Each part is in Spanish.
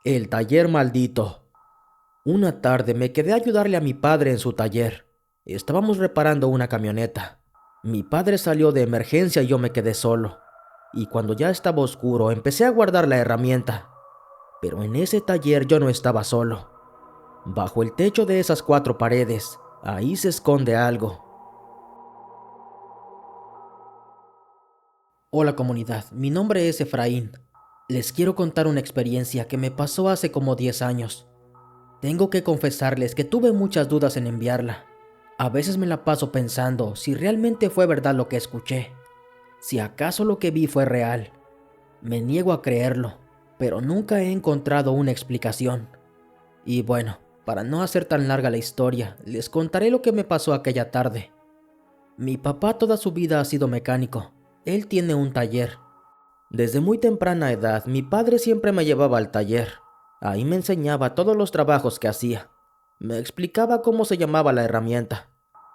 El taller maldito. Una tarde me quedé a ayudarle a mi padre en su taller. Estábamos reparando una camioneta. Mi padre salió de emergencia y yo me quedé solo. Y cuando ya estaba oscuro, empecé a guardar la herramienta. Pero en ese taller yo no estaba solo. Bajo el techo de esas 4 paredes, ahí se esconde algo. Hola comunidad, mi nombre es Efraín. Les quiero contar una experiencia que me pasó hace como 10 años. Tengo que confesarles que tuve muchas dudas en enviarla. A veces me la paso pensando si realmente fue verdad lo que escuché, si acaso lo que vi fue real. Me niego a creerlo, pero nunca he encontrado una explicación. Y bueno, para no hacer tan larga la historia, les contaré lo que me pasó aquella tarde. Mi papá toda su vida ha sido mecánico. Él tiene un taller. Desde muy temprana edad, mi padre siempre me llevaba al taller. Ahí me enseñaba todos los trabajos que hacía. Me explicaba cómo se llamaba la herramienta.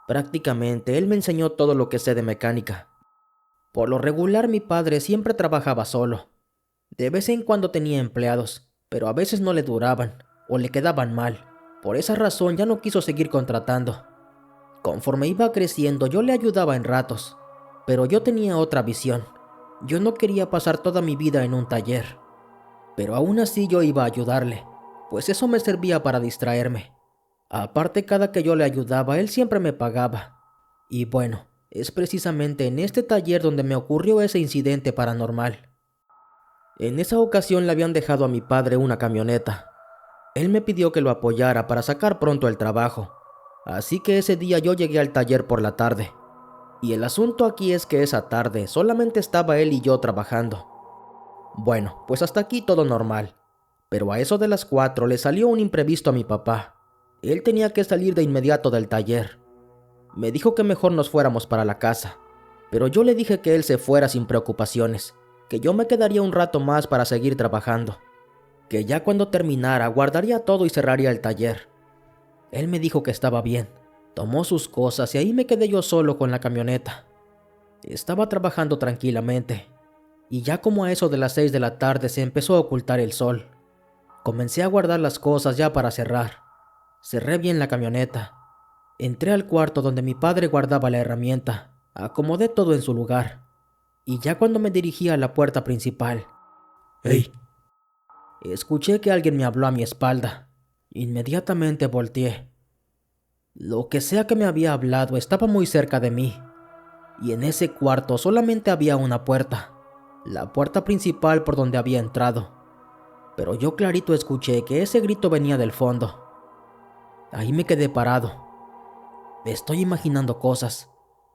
Prácticamente, él me enseñó todo lo que sé de mecánica. Por lo regular, mi padre siempre trabajaba solo. De vez en cuando tenía empleados, pero a veces no le duraban o le quedaban mal. Por esa razón ya no quiso seguir contratando. Conforme iba creciendo, yo le ayudaba en ratos, pero yo tenía otra visión. Yo no quería pasar toda mi vida en un taller, pero aún así yo iba a ayudarle, pues eso me servía para distraerme. Aparte, cada que yo le ayudaba, él siempre me pagaba. Y bueno, es precisamente en este taller donde me ocurrió ese incidente paranormal. En esa ocasión le habían dejado a mi padre una camioneta. Él me pidió que lo apoyara para sacar pronto el trabajo. Así que ese día yo llegué al taller por la tarde. Y el asunto aquí es que esa tarde solamente estaba él y yo trabajando. Bueno, pues hasta aquí todo normal. Pero a eso de las 4 le salió un imprevisto a mi papá. Él tenía que salir de inmediato del taller. Me dijo que mejor nos fuéramos para la casa. Pero yo le dije que él se fuera sin preocupaciones, que yo me quedaría un rato más para seguir trabajando, que ya cuando terminara guardaría todo y cerraría el taller. Él me dijo que estaba bien. Tomó sus cosas y ahí me quedé yo solo con la camioneta. Estaba trabajando tranquilamente, y ya como a eso de las 6 de la tarde se empezó a ocultar el sol. Comencé a guardar las cosas ya para cerrar. Cerré bien la camioneta. Entré al cuarto donde mi padre guardaba la herramienta. Acomodé todo en su lugar. Y ya cuando me dirigía a la puerta principal, Hey, escuché que alguien me habló a mi espalda. Inmediatamente volteé. Lo que sea que me había hablado estaba muy cerca de mí. Y en ese cuarto solamente había una puerta. La puerta principal por donde había entrado. Pero yo clarito escuché que ese grito venía del fondo. Ahí me quedé parado. Estoy imaginando cosas,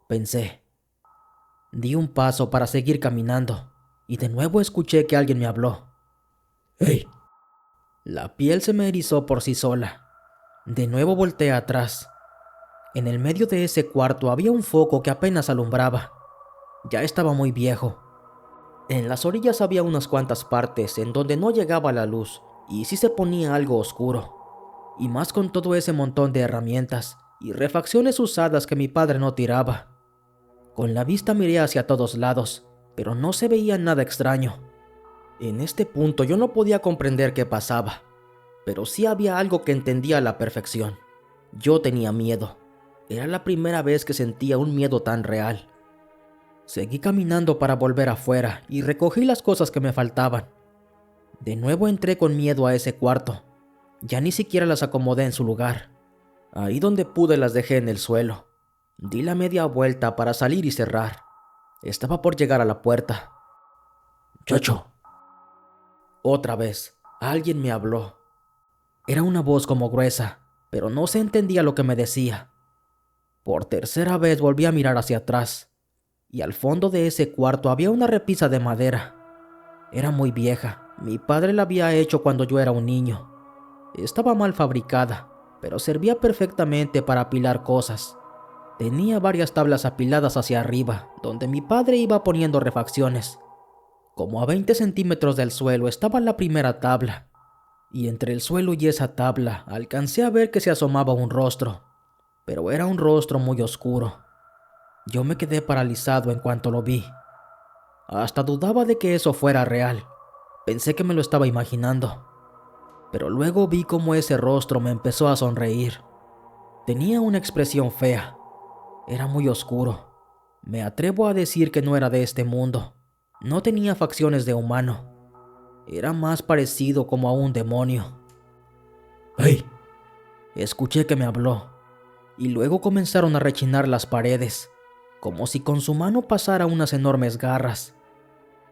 pensé. Di un paso para seguir caminando, y de nuevo escuché que alguien me habló. hey, La piel se me erizó por sí sola. De nuevo volteé atrás. En el medio de ese cuarto había un foco que apenas alumbraba. Ya estaba muy viejo. En las orillas había unas cuantas partes en donde no llegaba la luz, y sí se ponía algo oscuro. Y más con todo ese montón de herramientas y refacciones usadas que mi padre no tiraba. Con la vista miré hacia todos lados, pero no se veía nada extraño. En este punto yo no podía comprender qué pasaba, pero sí había algo que entendía a la perfección. Yo tenía miedo. Era la primera vez que sentía un miedo tan real. Seguí caminando para volver afuera y recogí las cosas que me faltaban. De nuevo entré con miedo a ese cuarto. Ya ni siquiera las acomodé en su lugar. Ahí donde pude las dejé en el suelo. Di la media vuelta para salir y cerrar. Estaba por llegar a la puerta. muchacho. Otra vez, alguien me habló. Era una voz como gruesa, pero no se entendía lo que me decía. Por tercera vez volví a mirar hacia atrás, y al fondo de ese cuarto había una repisa de madera. Era muy vieja, mi padre la había hecho cuando yo era un niño. Estaba mal fabricada, pero servía perfectamente para apilar cosas. Tenía varias tablas apiladas hacia arriba, donde mi padre iba poniendo refacciones. Como a 20 centímetros del suelo estaba la primera tabla, y entre el suelo y esa tabla alcancé a ver que se asomaba un rostro, pero era un rostro muy oscuro. Yo me quedé paralizado en cuanto lo vi. Hasta dudaba de que eso fuera real. Pensé que me lo estaba imaginando. pero luego vi cómo ese rostro me empezó a sonreír. Tenía una expresión fea. Era muy oscuro. Me atrevo a decir que no era de este mundo. No tenía facciones de humano. Era más parecido como a un demonio. ¡Hey! Escuché que me habló, y luego comenzaron a rechinar las paredes, como si con su mano pasara unas enormes garras.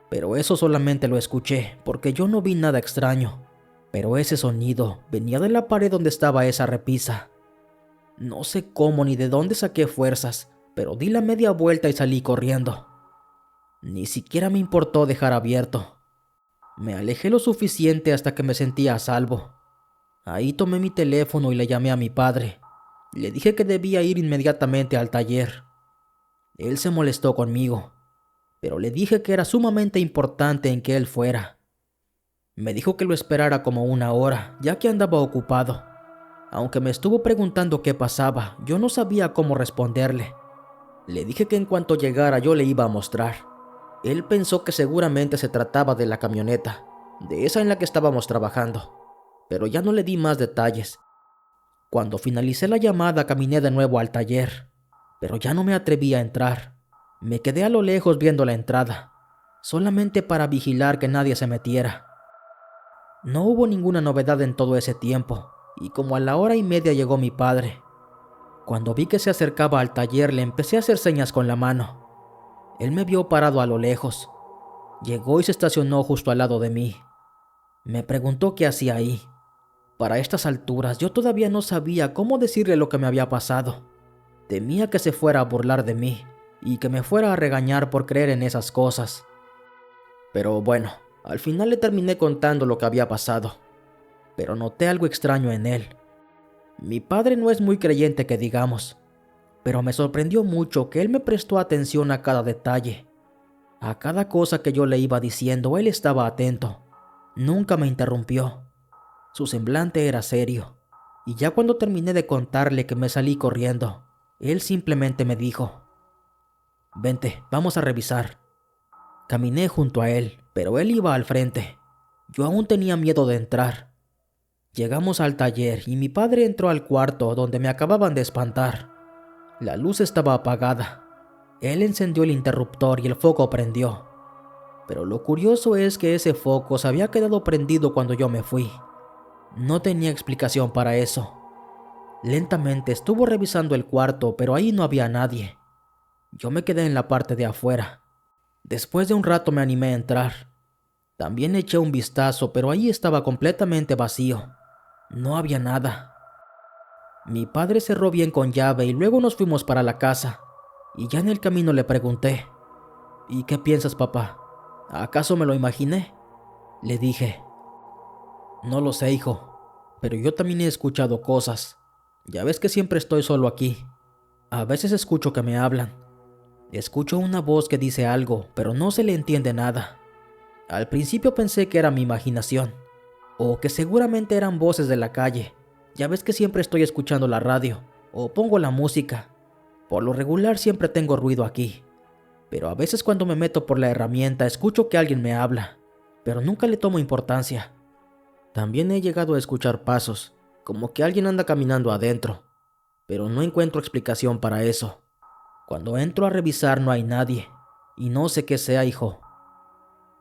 Pero eso solamente lo escuché, porque yo no vi nada extraño. Pero ese sonido venía de la pared donde estaba esa repisa. No sé cómo ni de dónde saqué fuerzas, pero di la media vuelta y salí corriendo. Ni siquiera me importó dejar abierto. Me alejé lo suficiente hasta que me sentía a salvo. Ahí tomé mi teléfono y le llamé a mi padre. Le dije que debía ir inmediatamente al taller. Él se molestó conmigo, pero le dije que era sumamente importante en que él fuera. Me dijo que lo esperara como una hora, ya que andaba ocupado. Aunque me estuvo preguntando qué pasaba, yo no sabía cómo responderle. Le dije que en cuanto llegara yo le iba a mostrar. Él pensó que seguramente se trataba de la camioneta, de esa en la que estábamos trabajando, pero ya no le di más detalles. Cuando finalicé la llamada caminé de nuevo al taller, pero ya no me atreví a entrar. Me quedé a lo lejos viendo la entrada, solamente para vigilar que nadie se metiera. No hubo ninguna novedad en todo ese tiempo, y como a la hora y media llegó mi padre. Cuando vi que se acercaba al taller le empecé a hacer señas con la mano. Él me vio parado a lo lejos. Llegó y se estacionó justo al lado de mí. Me preguntó qué hacía ahí. Para estas alturas yo todavía no sabía cómo decirle lo que me había pasado. Temía que se fuera a burlar de mí y que me fuera a regañar por creer en esas cosas. Pero bueno, al final le terminé contando lo que había pasado. Pero noté algo extraño en él. Mi padre no es muy creyente que digamos, pero me sorprendió mucho que él me prestó atención a cada detalle. A cada cosa que yo le iba diciendo, él estaba atento. Nunca me interrumpió. Su semblante era serio, y ya cuando terminé de contarle que me salí corriendo, él simplemente me dijo: «Vente, vamos a revisar». Caminé junto a él, pero él iba al frente. Yo aún tenía miedo de entrar. Llegamos al taller y mi padre entró al cuarto donde me acababan de espantar. La luz estaba apagada. Él encendió el interruptor y el foco prendió. Pero lo curioso es que ese foco se había quedado prendido cuando yo me fui. No tenía explicación para eso. Lentamente estuvo revisando el cuarto, pero ahí no había nadie. Yo me quedé en la parte de afuera. Después de un rato me animé a entrar. También eché un vistazo, pero ahí estaba completamente vacío. No había nada. Mi padre cerró bien con llave y luego nos fuimos para la casa. Y ya en el camino le pregunté: «¿Y qué piensas, papá? ¿Acaso me lo imaginé?». Le dije: «No lo sé, hijo, pero yo también he escuchado cosas. Ya ves que siempre estoy solo aquí. A veces escucho que me hablan. Escucho una voz que dice algo, pero no se le entiende nada. Al principio pensé que era mi imaginación, o que seguramente eran voces de la calle. Ya ves que siempre estoy escuchando la radio, o pongo la música. Por lo regular siempre tengo ruido aquí. Pero a veces cuando me meto por la herramienta escucho que alguien me habla, pero nunca le tomo importancia. También he llegado a escuchar pasos, como que alguien anda caminando adentro, pero no encuentro explicación para eso. Cuando entro a revisar no hay nadie, y no sé qué sea, hijo.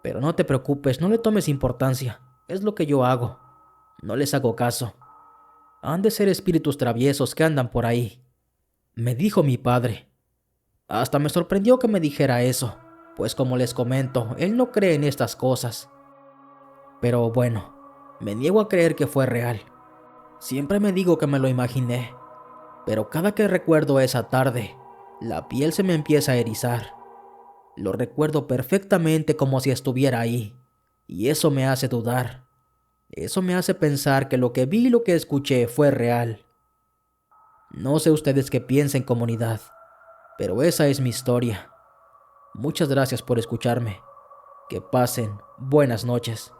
Pero no te preocupes, no le tomes importancia, es lo que yo hago. No les hago caso. Han de ser espíritus traviesos que andan por ahí», me dijo mi padre. Hasta me sorprendió que me dijera eso, pues como les comento, él no cree en estas cosas. Pero bueno, me niego a creer que fue real. Siempre me digo que me lo imaginé, pero cada que recuerdo esa tarde, la piel se me empieza a erizar. Lo recuerdo perfectamente como si estuviera ahí, y eso me hace dudar. Eso me hace pensar que lo que vi y lo que escuché fue real. No sé ustedes qué piensen, comunidad, pero esa es mi historia. Muchas gracias por escucharme. Que pasen buenas noches.